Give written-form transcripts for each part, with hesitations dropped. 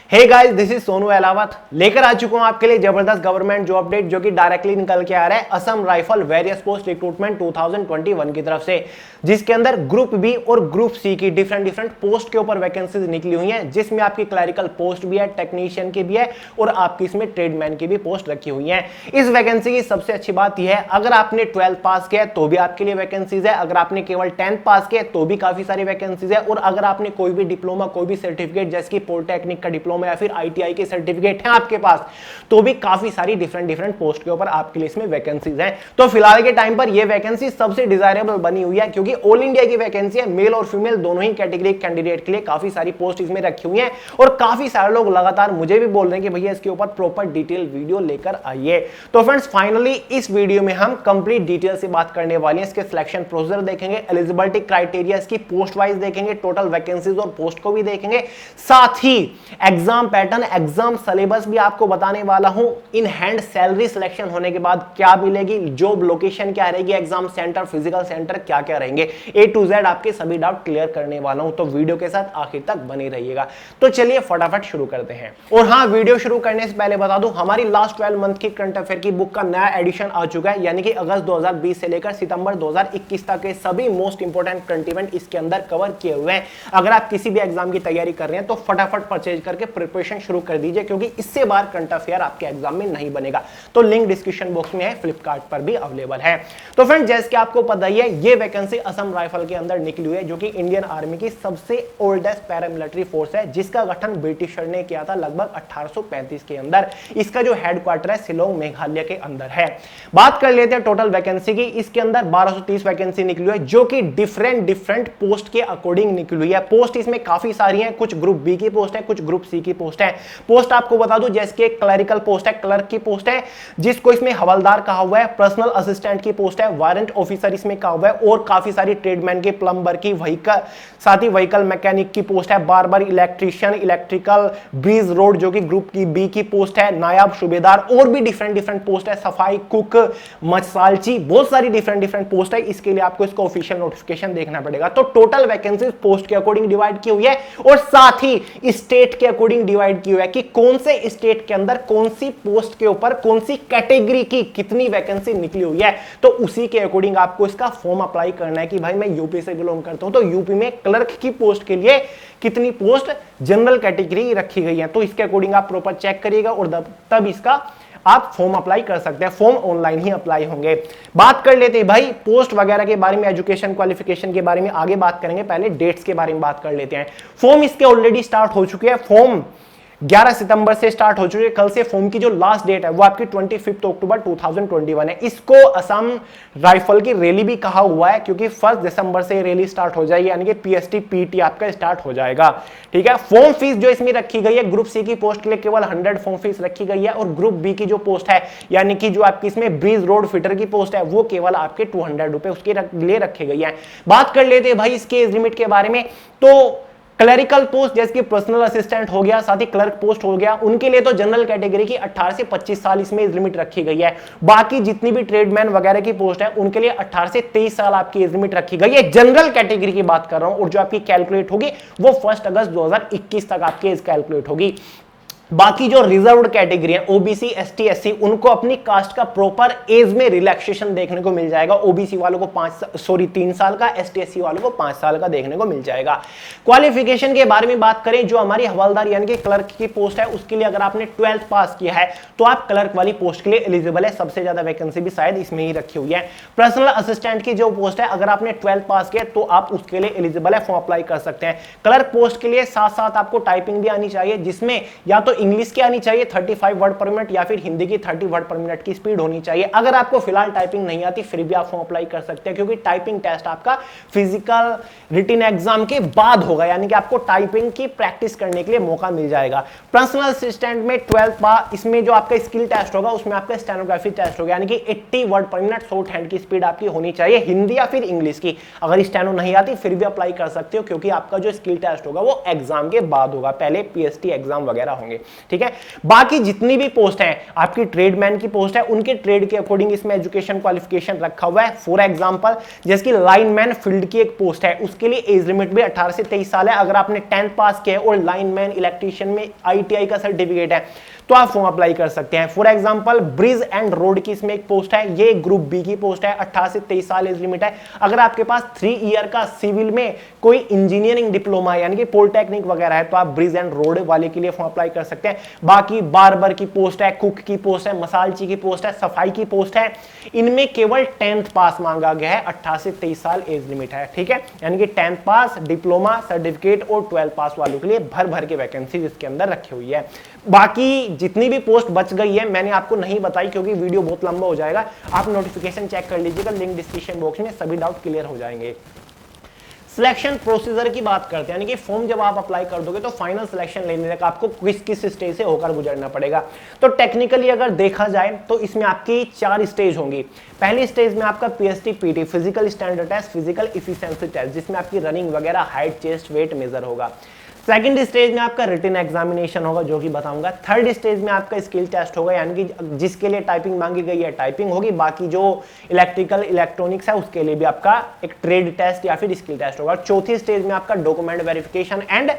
Hey guys, this is Sonu Ahlawat लेकर आ चुका हूं आपके लिए जबरदस्त गवर्नमेंट जॉब अपडेट जो कि डायरेक्टली निकल के आ रहा है Assam rifle various post recruitment 2021 की तरफ से, जिसके अंदर ग्रुप बी और ग्रुप सी की डिफरेंट पोस्ट के ऊपर वैकेंसीज निकली हुई हैं, जिसमें आपकी क्लरिकल पोस्ट भी है, टेक्नीशियन की भी है और आपकी इसमें ट्रेडमैन की भी पोस्ट रखी हुई है। इस वैकेंसी की सबसे अच्छी बात यह है, अगर आपने 12th पास किया तो भी आपके लिए वैकेंसीज है, अगर आपने केवल 10th पास किया तो भी काफी सारी वैकेंसीज है, और अगर आपने कोई भी डिप्लोमा, कोई भी सर्टिफिकेट जैसे कि पॉलिटेक्निक का डिप्लोमा या फिर आईटीआई के सर्टिफिकेट है आपके पास, तो भी काफी सारी डिफरेंट पोस्ट के ऊपर आपके लिए इसमें वैकेंसीज हैं। तो फिलहाल के टाइम पर यह वैकेंसी सबसे डिजायरेबल बनी हुई है, क्योंकि ऑल इंडिया की वैकेंसी है, मेल और फीमेल दोनों ही कैटेगरी कैंडिडेट के लिए काफी सारी पोस्ट इसमें रखी हुई है, और काफी सारे लोग लगातार मुझे भी बोल रहे हैं कि भैया इसके ऊपर प्रॉपर डिटेल वीडियो लेकर आइए। तो फ्रेंड्स, फाइनली इस वीडियो में हम कंप्लीट डिटेल से बात करने वाले हैं। इसके सिलेक्शन प्रोसीजर देखेंगे, एलिजिबिलिटी क्राइटेरिया, इसकी पोस्ट वाइज देखेंगे, टोटल वैकेंसीज और पोस्ट को भी देखेंगे, साथ ही एग्जाम पैटर्न, एग्जाम सिलेबस भी आपको बताने वाला हूं। इन हैंड सैलरी सिलेक्शन होने के बाद क्या मिलेगी, जॉब लोकेशन क्या रहेगी, एग्जाम सेंटर, फिजिकल सेंटर क्या क्या रहेंगे, A to Z आपके सभी डाउट क्लियर करने वाला हूं। तो वीडियो के साथ आखिर तक बने रहिएगा। तो चलिए फटाफट शुरू करते हैं। और हां, वीडियो शुरू करने से पहले बता दूं, हमारी लास्ट 12 मंथ की करंट अफेयर की बुक का नया एडिशन आ चुका है, यानी कि अगस्त 2020 से लेकर सितंबर 2021 तक के सभी मोस्ट इंपोर्टेंट करंट इवेंट इसके अंदर कवर किए हुए हैं। अगर आप किसी भी एग्जाम की तैयारी कर रहे हैं तो फटाफट परचेज करके प्रिपरेशन शुरू कर दीजिए, क्योंकि इससे बाहर करंट अफेयर आपके एग्जाम में नहीं बनेगा। तो लिंक डिस्क्रिप्शन बॉक्स में है, फ्लिपकार्ट पर भी अवेलेबल है। तो फ्रेंड, जैसे कि आपको पता ही है, ये वैकेंसी असम राइफल के अंदर निकली हुई है, जो कि इंडियन आर्मी की सबसे ओल्डेस्ट पैरामिलिट्री फोर्स है, जिसका गठन ब्रिटिशर ने किया था लगभग 1835 के अंदर। इसका जो हेडक्वार्टर है शिलोंग मेघालय के अंदर है। बात कर लेते हैं टोटल वैकेंसी की। इसके अंदर 1230 वैकेंसी निकली हुई है, जो कि डिफरेंट पोस्ट के अकॉर्डिंग निकली हुई है। पोस्ट इसमें काफी सारी हैं, कुछ ग्रुप बी की पोस्ट है, कुछ ग्रुप सी की पोस्ट है। पोस्ट आपको बता दूं, जैसे कि क्लरिकल पोस्ट है, क्लर्क की पोस्ट है, जिसको इसमें हवलदार कहा हुआ है, पर्सनल असिस्टेंट की पोस्ट है, वारंट ऑफिसर इसमें कहा हुआ है, और काफी सारी ट्रेडमैन की, प्लम्बर की, व्हीकल, साथ ही व्हीकल मैकेनिक की पोस्ट है, barber, electrician, electrical, bridge road जो कि ग्रुप की बी की पोस्ट है, नायब सूबेदार, और भी डिफरेंट पोस्ट है, सफाई कुक, मसालची, बहुत सारी डिफरेंट पोस्ट है। इसके लिए आपको इसका ऑफिशियल नोटिफिकेशन देखना पड़ेगा। तो टोटल वैकेंसी पोस्ट के अकॉर्डिंग डिवाइड की हुई है, और साथ ही स्टेट के अकॉर्डिंग डिवाइड की हुई है कि कौन से स्टेट के अंदर कौन सी पोस्ट के ऊपर कौन सी कैटेगरी की कितनी वैकेंसी निकली हुई है। तो उसी के अकॉर्डिंग आपको इसका फॉर्म अप्लाई करना है कि भाई मैं यूपी से बिलोंग करता हूं, तो यूपी में क्लर्क की पोस्ट के लिए कितनी पोस्ट जनरल कैटेगरी रखी गई है। तो इसके अकॉर्डिंग आप प्रॉपर चेक करिएगा, और तब इसका आप फॉर्म अप्लाई कर सकते हैं। फॉर्म ऑनलाइन ही अप्लाई होंगे। बात कर लेते हैं भाई पोस्ट वगैरह के बारे में, एजुकेशन क्वालिफिकेशन के बारे में आगे बात करेंगे, पहले डेट्स के बारे में बात कर लेते हैं। फॉर्म इसके ऑलरेडी स्टार्ट हो चुके हैं। फॉर्म 11 सितंबर से स्टार्ट हो चुकी है। कल से फॉर्म की जो लास्ट डेट है वो आपकी 25 अक्टूबर 2021 है। इसको असम राइफल की रैली भी कहा हुआ है, क्योंकि 1 दिसंबर से रैली स्टार्ट हो जाएगी, यानी कि पीएसटी पीटी आपका स्टार्ट हो जाएगा। ठीक है। फॉर्म फीस जो इसमें रखी गई है, ग्रुप सी की पोस्ट के लिए केवल 100 फॉर्म फीस रखी गई है, और ग्रुप बी की जो पोस्ट है, यानी कि जो आपकी इसमें ब्रिज रोड फिटर की पोस्ट है, वो केवल आपके 200 रुपए उसके लिए रखी गई है। बात कर लेते हैं भाई इसके एज लिमिट के बारे में। तो क्लरिकल पोस्ट जैसे कि पर्सनल असिस्टेंट हो गया, साथ ही क्लर्क पोस्ट हो गया, उनके लिए तो जनरल कैटेगरी की 18 से 25 साल इसमें एज लिमिट रखी गई है। बाकी जितनी भी ट्रेडमैन वगैरह की पोस्ट है, उनके लिए 18 से 23 साल आपकी एज लिमिट रखी गई है। जनरल कैटेगरी की बात कर रहा हूं, और जो आपकी कैलकुलेट होगी वो 1 अगस्त 2021 तक आपकी एज कैलकुलेट होगी। बाकी जो रिजर्व्ड कैटेगरी है, ओबीसी, एसटी, एससी, उनको अपनी कास्ट का प्रॉपर एज में रिलैक्सेशन देखने को मिल जाएगा। ओबीसी वालों को 3 साल का, एसटी, एससी वालों को 5 साल का देखने को मिल जाएगा। क्वालिफिकेशन के बारे में बात करें, जो हमारी हवलदार यानी कि क्लर्क की पोस्ट है, उसके लिए अगर आपने 12th पास किया है तो आप क्लर्क वाली पोस्ट के लिए एलिजिबल है। सबसे ज्यादा वैकेंसी भी शायद इसमें ही रखी हुई है। पर्सनल असिस्टेंट की जो पोस्ट है, अगर आपने 12th पास किया तो आप उसके लिए एलिजिबल है, फॉर्म अप्लाई कर सकते हैं। क्लर्क पोस्ट के लिए साथ साथ आपको टाइपिंग भी आनी चाहिए, जिसमें या तो इंग्लिश की आनी चाहिए 35 वर्ड पर मिनट, या फिर हिंदी की 30 वर्ड पर मिनट की स्पीड होनी चाहिए। अगर आपको फिलहाल टाइपिंग नहीं आती फिर भी आप फॉर्म अप्लाई कर सकते हैं, क्योंकि टाइपिंग टेस्ट आपका फिजिकल रिटन एग्जाम के बाद होगा, यानी कि आपको टाइपिंग की प्रैक्टिस करने के लिए मौका मिल जाएगा। पर्सनल असिस्टेंट में 12th पास, इसमें जो आपका स्किल टेस्ट होगा उसमें आपका स्टेनोग्राफी टेस्ट होगा, यानी कि 80 वर्ड पर मिनट शॉर्ट हैंड की स्पीड आपकी होनी चाहिए, हिंदी या फिर इंग्लिश की। अगर स्टेनो नहीं आती फिर भी अप्लाई कर सकते हो, क्योंकि आपका जो स्किल टेस्ट होगा वो एग्जाम के बाद होगा, पहले पीएसटी एग्जाम वगैरह होंगे। ठीक है। बाकी जितनी भी पोस्ट है आपकी ट्रेडमैन की पोस्ट है, उनके ट्रेड के अकॉर्डिंग इसमें एजुकेशन क्वालिफिकेशन रखा हुआ है। फॉर एग्जांपल जैसे कि लाइनमैन फील्ड की एक पोस्ट है, उसके लिए एज लिमिट भी 18 से 23 साल है। अगर आपने 10th पास किया है और लाइनमैन इलेक्ट्रीशियन में ITI का सर्टिफिकेट है तो आप फॉर्म अप्लाई कर सकते हैं। For example bridge and road की इसमें एक पोस्ट है, ये ग्रुप बी की पोस्ट है, 18 से 23 साल एज लिमिट है। अगर आपके पास 3 ईयर का सिविल में कोई इंजीनियरिंग डिप्लोमा यानी कि पॉलिटेक्निक वगैरह है तो आप ब्रिज एंड रोड वाले के लिए फॉर्म अप्लाई कर सकते हैं। बाकी बार्बर की पोस्ट है, कुक की पोस्ट है, मसालची की पोस्ट है, सफाई की पोस्ट है, इनमें केवल 10th पास मांगा गया है, 18 से 23 साल एज लिमिट है, ठीक है। यानी कि 10th पास, डिप्लोमा, सर्टिफिकेट और 12th पास वालों के लिए भर भर के वैकेंसी इसके अंदर रखी हुई है। बाकी जितनी भी पोस्ट बच गई है मैंने आपको नहीं बताई क्योंकि वीडियो बहुत लंबा हो जाएगा। आप नोटिफिकेशन चेक कर लीजिएगा, लिंक डिस्क्रिप्शन बॉक्स में, सभी डाउट क्लियर हो जाएंगे। सिलेक्शन प्रोसीजर की बात करते हैं, यानी कि फॉर्म जब आप अप्लाई कर दोगे तो फाइनल सिलेक्शन लेने तक आपको किस किस स्टेज से होकर गुजरना पड़ेगा। तो टेक्निकली अगर देखा जाए तो इसमें आपकी 4 स्टेज होंगी। पहली स्टेज में आपका PST PT physical standard test, physical efficiency test, जिसमें आपकी रनिंग वगैरह, हाइट, चेस्ट, वेट मेजर होगा। सेकंड स्टेज में आपका रिटन एग्जामिनेशन होगा जो कि बताऊंगा। थर्ड स्टेज में आपका स्किल टेस्ट होगा, यानी कि जिसके लिए टाइपिंग मांगी गई है टाइपिंग होगी, बाकी जो इलेक्ट्रिकल इलेक्ट्रॉनिक्स है उसके लिए भी आपका एक ट्रेड टेस्ट या फिर स्किल टेस्ट होगा। चौथी स्टेज में आपका डॉक्यूमेंट वेरिफिकेशन एंड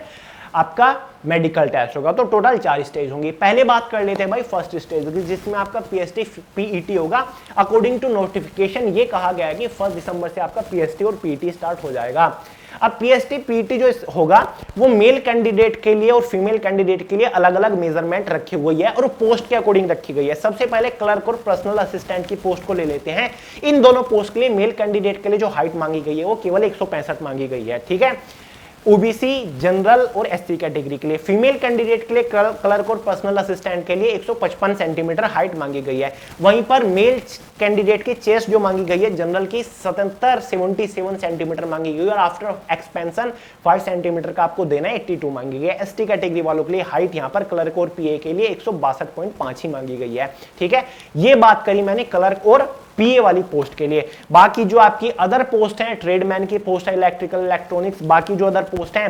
आपका मेडिकल टेस्ट होगा। तो टोटल 4 स्टेज होंगी। पहले बात कर लेते हैं भाई फर्स्ट स्टेज की, जिसमें आपका PST PET होगा। अकॉर्डिंग टू नोटिफिकेशन ये कहा गया है कि 1 दिसंबर से आपका PST और PET स्टार्ट हो जाएगा। अब PST PET जो होगा वो मेल कैंडिडेट के लिए और फीमेल कैंडिडेट के लिए अलग अलग मेजरमेंट रखी हुई है और पोस्ट के अकॉर्डिंग रखी गई है। सबसे पहले क्लर्क और पर्सनल असिस्टेंट की पोस्ट को ले लेते हैं। इन दोनों पोस्ट के लिए मेल कैंडिडेट के लिए जो हाइट मांगी गई है वो केवल 165 मांगी गई है, ठीक है। OBC, जनरल और SC कैटेगरी के लिए। फीमेल कैंडिडेट के लिए क्लर्क और पर्सनल असिस्टेंट के लिए 155 सेंटीमीटर हाइट मांगी गई है। वहीं पर मेल कैंडिडेट की चेस्ट जो मांगी गई है जनरल की 77 सेंटीमीटर मांगी गई है और आफ्टर एक्सपेंशन 5 सेंटीमीटर का आपको देना है, 82 मांगी गई है। ST कैटेगरी वालों के लिए हाइट यहाँ पर क्लर्क और PA के लिए 162.5 ही मांगी गई है, ठीक है। ये बात करी मैंने क्लर्क और PA वाली पोस्ट के लिए। बाकी जो आपकी अदर पोस्ट है, ट्रेडमैन की पोस्ट है, इलेक्ट्रिकल इलेक्ट्रॉनिक्स, बाकी जो अदर पोस्ट है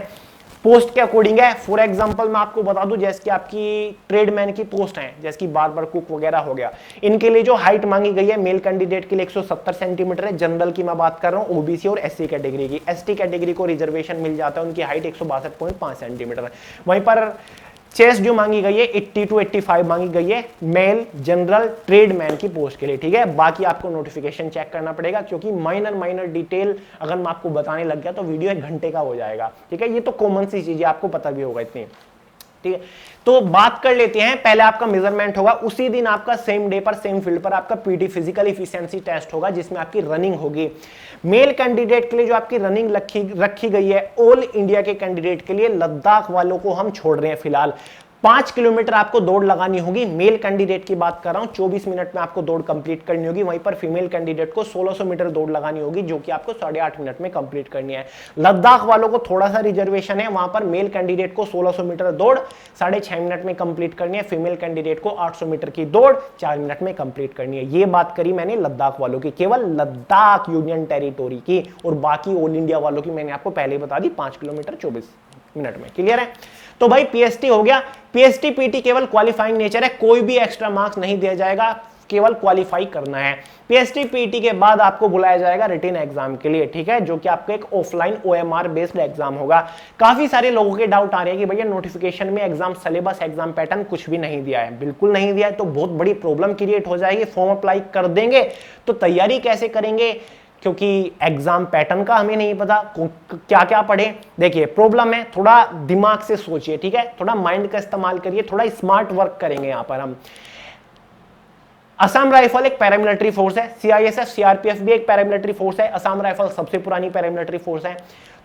पोस्ट के अकॉर्डिंग है। फॉर एग्जांपल मैं आपको बता दूं जैसे कि आपकी ट्रेडमैन की पोस्ट है, जैसे कि बार्बर, कुक वगैरह हो गया, इनके लिए जो हाइट मांगी गई है मेल कैंडिडेट के लिए 170 सेंटीमीटर है। जनरल की मैं बात कर रहा हूं, OBC और SC कैटेगरी की। ST कैटेगरी को रिजर्वेशन मिल जाता है, उनकी हाइट 162.5 सेंटीमीटर है। वहीं पर चेस्ट जो मांगी गई है 80 to 85 मांगी गई है मेल जनरल ट्रेडमैन की पोस्ट के लिए, ठीक है। बाकी आपको नोटिफिकेशन चेक करना पड़ेगा क्योंकि माइनर डिटेल अगर मैं आपको बताने लग गया तो वीडियो 1 घंटे का हो जाएगा, ठीक है। ये तो कॉमन सी चीज है, आपको पता भी होगा इतनी, ठीक है। तो बात कर लेते हैं, पहले आपका मेजरमेंट होगा, उसी दिन आपका सेम डे पर सेम फील्ड पर आपका PT फिजिकल इफिशिएंसी टेस्ट होगा जिसमें आपकी रनिंग होगी। मेल कैंडिडेट के लिए जो आपकी रनिंग रखी गई है ऑल इंडिया के कैंडिडेट के लिए, लद्दाख वालों को हम छोड़ रहे हैं फिलहाल। 5 किलोमीटर आपको दौड़ लगानी होगी। मेल कैंडिडेट की बात कर रहा हूं, 24 मिनट में आपको दौड़ कंप्लीट करनी होगी। वहीं पर फीमेल कैंडिडेट को 1600 मीटर दौड़ लगानी होगी जो कि आपको 8.5 मिनट में कंप्लीट करनी है। लद्दाख वालों को थोड़ा सा रिजर्वेशन है, वहां पर मेल कैंडिडेट को 1600 मीटर दौड़ 6.5 मिनट में कंप्लीट करनी है, फीमेल कैंडिडेट को 800 मीटर की दौड़ 4 मिनट में कंप्लीट करनी है। ये बात करी मैंने लद्दाख वालों की, केवल लद्दाख यूनियन टेरिटोरी की, और बाकी ऑल इंडिया वालों की मैंने आपको पहले बता दी 5 किलोमीटर 24 मिनट में। क्लियर है? तो भाई PST हो गया। PST PT केवल क्वालिफाइंग नेचर है, कोई भी एक्स्ट्रा मार्क्स नहीं दिया जाएगा, केवल क्वालिफाई करना है। PST PT के बाद आपको बुलाया जाएगा रिटन एग्जाम के लिए, ठीक है, जो कि आपका एक ऑफलाइन OMR बेस्ड एग्जाम होगा। काफी सारे लोगों के डाउट आ रहे हैं कि भैया नोटिफिकेशन में एग्जाम सिलेबस, एग्जाम पैटर्न कुछ भी नहीं दिया है। बिल्कुल नहीं दिया है तो बहुत बड़ी प्रॉब्लम क्रिएट हो जाएगी। फॉर्म अप्लाई कर देंगे तो तैयारी कैसे करेंगे, क्योंकि एग्जाम पैटर्न का हमें नहीं पता, क्या क्या पढ़े। देखिए प्रॉब्लम है, थोड़ा दिमाग से सोचिए, ठीक है, थोड़ा माइंड का इस्तेमाल करिए, थोड़ा स्मार्ट वर्क करेंगे यहां पर हम। असम राइफल एक पैरामिलिट्री फोर्स है, CISF CRPF भी एक पैरामिलिट्री फोर्स है। असम राइफल सबसे पुरानी पैरामिलिट्री फोर्स है।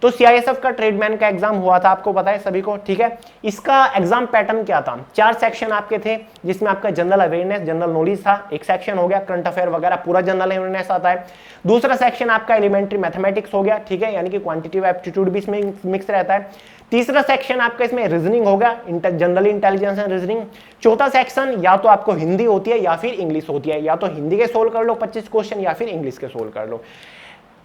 तो CISF का ट्रेडमैन का एग्जाम हुआ था, आपको पता है सभी को, ठीक है। इसका एग्जाम पैटर्न क्या था, 4 सेक्शन आपके थे, जिसमें आपका जनरल अवेयरनेस, जनरल नॉलेज था, एक सेक्शन हो गया करंट अफेयर वगैरह, पूरा जनरल अवेयरनेस आता है। दूसरा सेक्शन आपका एलिमेंट्री मैथमेटिक्स हो गया, ठीक है, यानी कि क्वांटिटेटिव एप्टीट्यूड भी इसमें मिक्स रहता है। तीसरा सेक्शन आपका इसमें रीजनिंग हो गया, जनरल इंटेलिजेंस एंड रीजनिंग। चौथा सेक्शन या तो आपको हिंदी होती है या फिर इंग्लिश होती है, या तो हिंदी के सोल्व कर लो 25 क्वेश्चन या फिर इंग्लिश के सोल्व कर लो।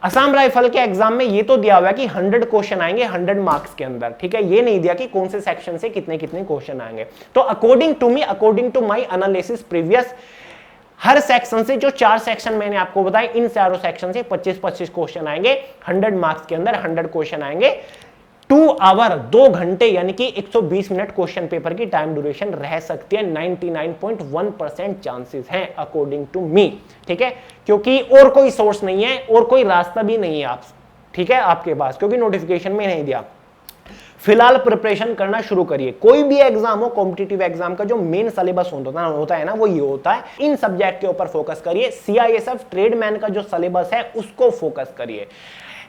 असम राइफल के एग्जाम में ये तो दिया हुआ है कि 100 क्वेश्चन आएंगे 100 मार्क्स के अंदर, ठीक है, ये नहीं दिया कि कौन से सेक्शन से कितने कितने क्वेश्चन आएंगे। तो according to me, according to my analysis previous, हर सेक्शन से, जो 4 सेक्शन मैंने आपको बताए, इन चारों सेक्शन से 25-25 क्वेश्चन आएंगे 100 मार्क्स के अंदर, 100 क्वेश्चन आएंगे। 2 आवर 2 घंटे यानी कि 120 मिनट क्वेश्चन पेपर की टाइम ड्यूरेशन रह सकती है। 99.1% चांसेस हैं अकॉर्डिंग टू मी, ठीक है, क्योंकि और कोई सोर्स नहीं है और कोई रास्ता भी नहीं है आप, ठीक है, आपके पास, क्योंकि नोटिफिकेशन में नहीं दिया। फिलहाल प्रिपरेशन करना शुरू करिए। कोई भी एग्जाम हो, कॉम्पिटिटिव एग्जाम का जो मेन सिलेबस होता है ना, वो ये होता है, इन सब्जेक्ट के ऊपर फोकस करिए। सीआईएसएफ ट्रेडमैन का जो सिलेबस है उसको फोकस करिए।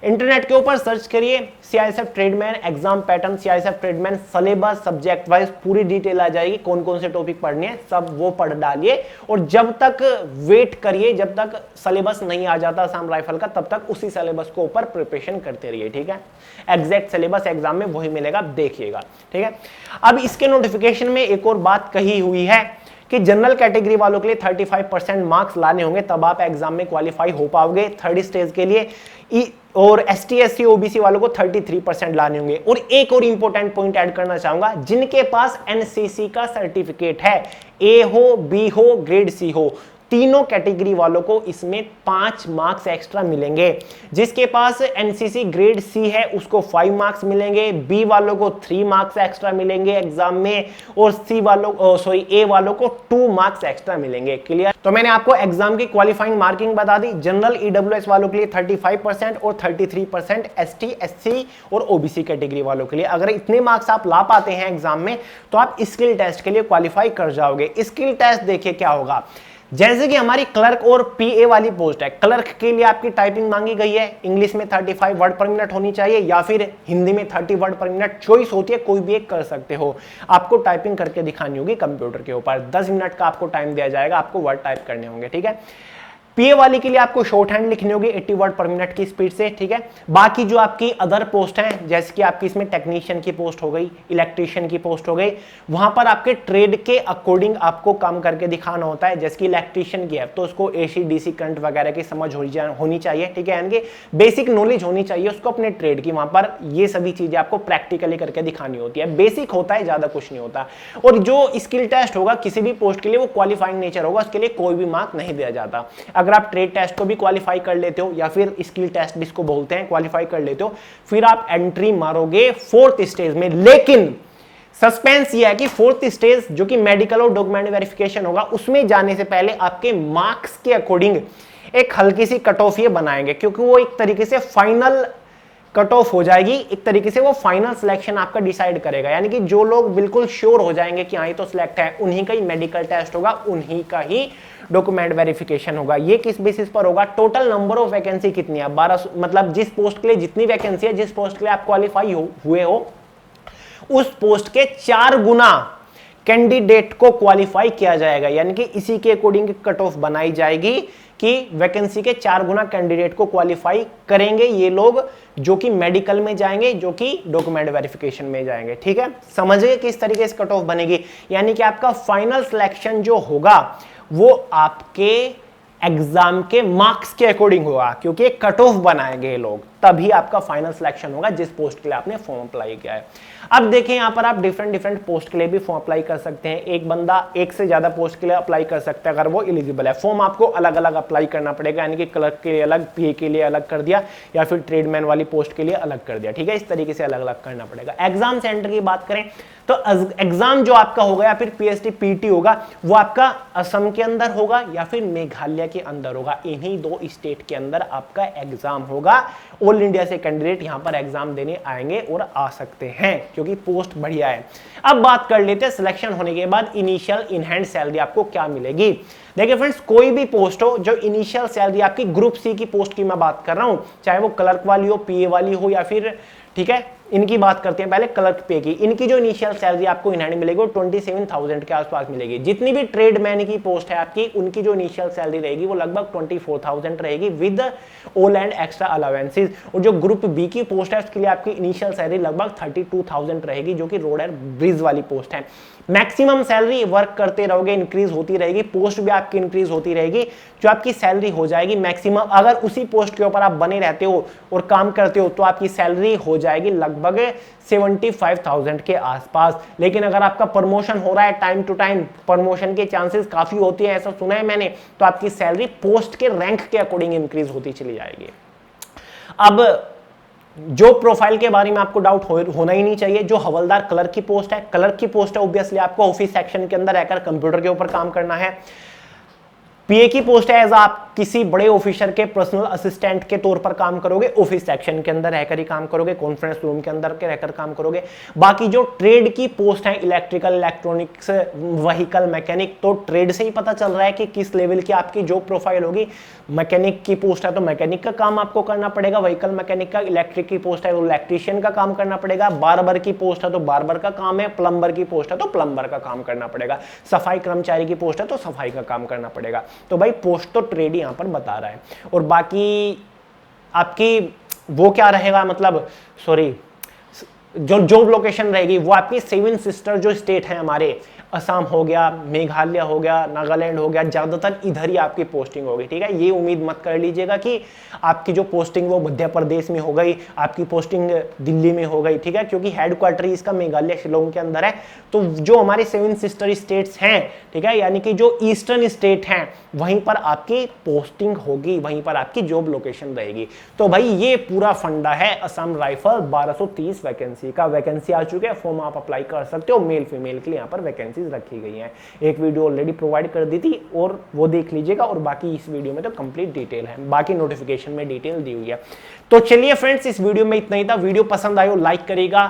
इंटरनेट के ऊपर सर्च करिए CISF tradesman exam pattern, CISF tradesman syllabus subject wise पूरी डिटेल आ जाएगी, कौन कौन से टॉपिक पढ़ने हैं सब वो पढ़ डालिए। और जब तक वेट करिए, जब तक सिलेबस नहीं आ जाता असम राइफल का, तब तक उसी सिलेबस को ऊपर प्रिपरेशन करते रहिए, ठीक है। एग्जैक्ट सिलेबस एग्जाम में वही मिलेगा, देखिएगा, ठीक है। अब इसके नोटिफिकेशन में एक और बात कही हुई है कि जनरल कैटेगरी वालों के लिए 35% मार्क्स लाने होंगे, तब आप एग्जाम में क्वालिफाई हो पाओगे थर्ड स्टेज के लिए। और एसटी एससी ओबीसी वालों को 33% लाने होंगे। और एक और इंपॉर्टेंट पॉइंट ऐड करना चाहूंगा, जिनके पास एनसीसी का सर्टिफिकेट है, ए हो, बी हो, ग्रेड सी हो, तीनों कैटेगरी वालों को इसमें 5 मार्क्स एक्स्ट्रा मिलेंगे। जिसके पास एनसीसी ग्रेड सी है उसको 5 मार्क्स मिलेंगे, बी वालों को 3 मार्क्स एक्स्ट्रा मिलेंगे एग्जाम में, और सी वालों ए वालों को 2 मार्क्स एक्स्ट्रा मिलेंगे। क्लियर? तो मैंने आपको एग्जाम की क्वालिफाइंग मार्किंग बता दी। जनरल ईडब्ल्यूएस वालों के लिए 35% और 33% एसटी एससी और ओबीसी कैटेगरी वालों के लिए। अगर इतने मार्क्स आप ला पाते हैं एग्जाम में तो आप स्किल टेस्ट के लिए क्वालिफाई कर जाओगे। स्किल टेस्ट देखिए क्या होगा, जैसे कि हमारी क्लर्क और पीए वाली पोस्ट है, क्लर्क के लिए आपकी टाइपिंग मांगी गई है, इंग्लिश में 35 वर्ड पर मिनट होनी चाहिए या फिर हिंदी में 30 वर्ड पर मिनट, चॉइस होती है, कोई भी एक कर सकते हो। आपको टाइपिंग करके दिखानी होगी कंप्यूटर के ऊपर, 10 मिनट का आपको टाइम दिया जाएगा, आपको वर्ड टाइप करने होंगे, ठीक है। पीए वाली के लिए आपको शॉर्ट हैंड लिखनी होगी 80 वर्ड पर मिनट की स्पीड से, ठीक है। बाकी जो आपकी अदर पोस्ट हैं, जैसे कि आपकी इसमें टेक्नीशियन की पोस्ट हो गई, इलेक्ट्रीशियन की पोस्ट हो गई, वहां पर आपके ट्रेड के अकॉर्डिंग आपको काम करके दिखाना होता है। जैसे कि इलेक्ट्रीशियन की है तो उसको एसी डीसी करंट वगैरह की समझ होनी चाहिए, ठीक है, यानी कि बेसिक नॉलेज होनी चाहिए उसको अपने ट्रेड की। वहां पर ये सभी चीजें आपको प्रैक्टिकली करके दिखानी होती है, बेसिक होता है, ज्यादा कुछ नहीं होता। और जो स्किल टेस्ट होगा किसी भी पोस्ट के लिए वो क्वालिफाइंग नेचर होगा, उसके लिए कोई भी मार्क नहीं दिया जाता। अगर आप ट्रेड टेस्ट को भी क्वालिफाई कर लेते हो या फिर स्किल टेस्ट जिसको बोलते हैं क्वालिफाई कर लेते हो, फिर आप एंट्री मारोगे 4th स्टेज में। लेकिन सस्पेंस ये है कि 4th स्टेज जो कि मेडिकल और डॉक्यूमेंट वेरिफिकेशन होगा, उसमें जाने से पहले आपके मार्क्स के अकॉर्डिंग एक हल्की सी कट ऑफ ये बनाएंगे, क्योंकि वो एक तरीके से फाइनल कट ऑफ हो जाएगी, एक तरीके से वो फाइनल सिलेक्शन आपका डिसाइड करेगा। यानी कि जो लोग बिल्कुल श्योर हो जाएंगे कि हाँ ये तो सिलेक्ट है, उन्हीं का ही मेडिकल टेस्ट होगा, उन्हीं का ही डॉक्यूमेंट वेरिफिकेशन होगा। ये किस बेसिस पर होगा, टोटल नंबर ऑफ वैकेंसी कितनी है, 1200, मतलब जिस पोस्ट के लिए जितनी वैकेंसी है, जिस पोस्ट के लिए आप क्वालिफाई हुए हो, उस पोस्ट के 4 गुना कैंडिडेट को क्वालिफाई किया जाएगा। यानी कि इसी के अकॉर्डिंग कट ऑफ बनाई जाएगी कि वैकेंसी के 4 गुना कैंडिडेट को क्वालिफाई करेंगे ये लोग, जो कि मेडिकल में जाएंगे, जो कि डॉक्यूमेंट वेरिफिकेशन में जाएंगे, ठीक है। समझिए किस तरीके से कट ऑफ बनेगी। यानी कि आपका फाइनल सिलेक्शन जो होगा वो आपके एग्जाम के मार्क्स के अकॉर्डिंग होगा, क्योंकि एक कट ऑफ बनाएंगे लोग, तभी आपका फाइनल सिलेक्शन होगा जिस पोस्ट के लिए आपने फॉर्म अप्लाई किया है। अब देखें यहां पर आप डिफरेंट पोस्ट के लिए भी फॉर्म अप्लाई कर सकते हैं। एक बंदा एक से ज्यादा पोस्ट के लिए अप्लाई कर सकता है अगर वो एलिजिबल है। फॉर्म आपको अलग अलग अप्लाई करना पड़ेगा, यानी कि क्लर्क के लिए अलग, पीए के लिए अलग कर दिया, या फिर ट्रेडमैन वाली पोस्ट के लिए अलग कर दिया, ठीक है। इस तरीके से अलग अलग करना पड़ेगा। एग्जाम सेंटर की बात करें तो एग्जाम जो आपका होगा या फिर पीएसटी पीटी होगा, वो आपका असम के अंदर होगा या फिर मेघालय के अंदर होगा। इन्हीं 2 स्टेट के अंदर आपका एग्जाम होगा। ऑल इंडिया से कैंडिडेट यहां पर एग्जाम देने आएंगे और आ सकते हैं, क्योंकि पोस्ट बढ़िया है। अब बात कर लेते हैं सिलेक्शन होने के बाद इनिशियल इन हैंड सैलरी आपको क्या मिलेगी। देखिए फ्रेंड्स, कोई भी पोस्ट हो, जो इनिशियल सैलरी आपकी ग्रुप सी की पोस्ट की मैं बात कर रहा हूं, चाहे वो क्लर्क वाली हो, पीए वाली हो, या फिर, ठीक है, इनकी बात करते हैं पहले क्लर्क पे की। इनकी जो इनिशियल सैलरी आपको इन हैंड मिलेगी वो 27,000 के आसपास मिलेगी। जितनी भी ट्रेडमैन की पोस्ट है आपकी, उनकी जो इनिशियल सैलरी रहेगी वो लगभग 24,000 रहेगी with all and extra allowances. और जो ग्रुप बी की पोस्ट है उसके लिए आपकी इनिशियल सैलरी लगभग 32,000 रहेगी, जो कि रोड एंड ब्रिज वाली पोस्ट है। मैक्सिमम सैलरी वर्क करते रहोगे इंक्रीज होती रहेगी, पोस्ट भी आपकी इंक्रीज होती रहेगी, जो आपकी सैलरी हो जाएगी मैक्सिमम, अगर उसी पोस्ट के ऊपर आप बने रहते हो और काम करते हो तो आपकी सैलरी हो जाएगी लगभग 75,000 के आसपास। लेकिन अगर आपका प्रमोशन हो रहा है टाइम टू टाइम, प्रमोशन के चांसेस काफी होती है, ऐसा सुना है मैंने, तो आपकी सैलरी पोस्ट के रैंक के अकॉर्डिंग इंक्रीज होती चली जाएगी। अब जो प्रोफाइल के बारे में आपको डाउट होना ही नहीं चाहिए, जो हवलदार कलर की पोस्ट है, कलर की पोस्ट है, ऑब्वियसली आपको ऑफिस सेक्शन के अंदर रहकर कंप्यूटर के ऊपर काम करना है। पीए की पोस्ट है, एज आप किसी बड़े ऑफिसर के पर्सनल असिस्टेंट के तौर पर काम करोगे, ऑफिस सेक्शन के अंदर रहकर ही काम करोगे, कॉन्फ्रेंस रूम के अंदर रहकर काम करोगे। बाकी जो ट्रेड की पोस्ट है, इलेक्ट्रिकल, इलेक्ट्रॉनिक्स, व्हीकल मैकेनिक, तो ट्रेड से ही पता चल रहा है कि किस लेवल की आपकी जॉब प्रोफाइल होगी। मैकेनिक की पोस्ट है तो मैकेनिक का काम आपको करना पड़ेगा, व्हीकल मैकेनिक का, इलेक्ट्रिक की पोस्ट है तो इलेक्ट्रीशियन का काम करना पड़ेगा, बार्बर की पोस्ट है तो बार्बर का काम है, प्लम्बर की पोस्ट है तो प्लम्बर का काम करना पड़ेगा, सफाई कर्मचारी की पोस्ट है तो सफाई का काम करना पड़ेगा। तो भाई पोस्ट तो ट्रेड यहां पर बता रहा है। और बाकी आपकी वो क्या रहेगा, मतलब सॉरी, जो जॉब लोकेशन रहेगी वो आपकी 7 सिस्टर जो स्टेट है हमारे, असम हो गया, मेघालय हो गया, नागालैंड हो गया, ज्यादातर इधर ही आपकी पोस्टिंग होगी। ठीक है, ये उम्मीद मत कर लीजिएगा कि आपकी जो पोस्टिंग वो मध्य प्रदेश में हो गई, आपकी पोस्टिंग दिल्ली में हो गई। ठीक है, क्योंकि हेडक्वार्टर इसका मेघालय शिलोंग के अंदर है। तो जो हमारे 7 सिस्टर स्टेट्स हैं, ठीक है, यानी कि जो ईस्टर्न स्टेट हैं, वहीं पर आपकी पोस्टिंग होगी, वहीं पर आपकी जॉब लोकेशन रहेगी। तो भाई ये पूरा फंडा है असम राइफल 1230 वैकेंसी का। वैकेंसी आ चुके हैं, फॉर्म आप अप्लाई कर सकते हो, मेल फीमेल के लिए यहाँ पर वैकेंसी रखी गई है। एक वीडियो ऑलरेडी प्रोवाइड कर दी थी और वो देख लीजिएगा, और बाकी इस वीडियो में तो कंप्लीट डिटेल है, बाकी नोटिफिकेशन में डिटेल दी हुई है। तो चलिए फ्रेंड्स, इस वीडियो में इतना ही था। वीडियो पसंद आए हो लाइक करिएगा,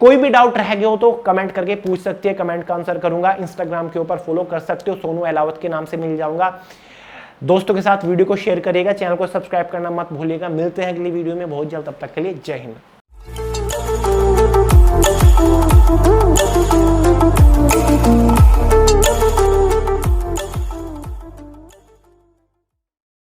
कोई भी डाउट रह गया हो तो कमेंट करके पूछ सकते हैं, कमेंट का आंसर करूंगा। इंस्टाग्राम के ऊपर फॉलो कर सकते हो, सोनू अहलावत के नाम से मिल जाऊंगा। दोस्तों के साथ वीडियो को शेयर करिएगा, चैनल को सब्सक्राइब करना मत भूलिएगा। मिलते हैं अगली वीडियो में बहुत जल्द, तब तक के लिए जय हिंद।